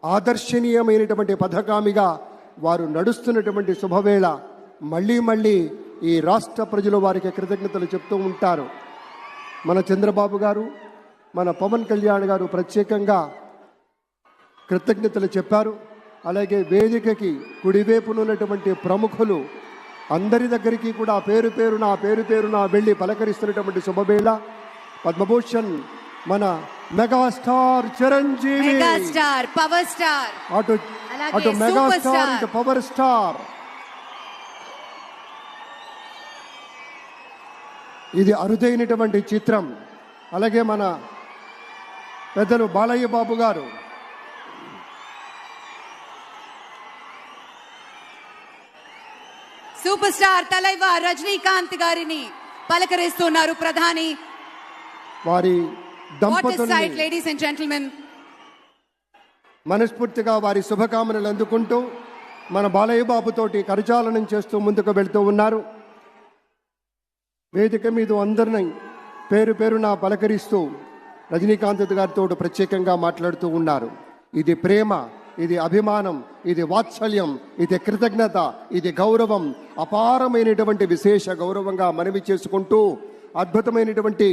ఆదర్శనీయమైనటువంటి పథకామిగా వారు నడుస్తున్నటువంటి శుభవేళ మళ్ళీ మళ్ళీ ఈ రాష్ట్ర ప్రజలు వారికి కృతజ్ఞతలు చెప్తూ ఉంటారు. మన చంద్రబాబు గారు, మన పవన్ కళ్యాణ్ గారు ప్రత్యేకంగా కృతజ్ఞతలు చెప్పారు. అలాగే వేదికకి కుడివైపునున్నటువంటి ప్రముఖులు అందరి దగ్గరికి కూడా పేరు పేరున వెళ్ళి పలకరిస్తున్నటువంటి శుభవేళ. పద్మభూషణ్ మన megastar Chiranjeevi, megastar power star, అటు మెగాస్టార్ ఇటు పవర్ స్టార్. ఇది అరుదైనటువంటి చిత్రం. అలాగే మన పెద్దలు బాలయ్య బాబు గారు, సూపర్ స్టార్ తలైవర్ రజనీకాంత్ గారిని పలకరిస్తున్నారు ప్రధాని. వారి దంపతుల్ని లేడీస్ అండ్ జెంటిల్మెన్ మనస్ఫూర్తిగా వారి శుభకామనలు అందుకుంటూ మన బాలయ్య బాబుతోటి కరచాలనం చేస్తూ ముందుకు వెళ్తూ ఉన్నారు. వేదిక మీద అందరినీ పేరున పలకరిస్తూ రజనీకాంత్ గారితో ప్రత్యేకంగా మాట్లాడుతూ ఉన్నారు. ఇది ప్రేమ, ఇది అభిమానం, ఇది వాత్సల్యం, ఇది కృతజ్ఞత, ఇది గౌరవం, అపారమైనటువంటి విశేష గౌరవంగా మనవి చేసుకుంటూ అద్భుతమైనటువంటి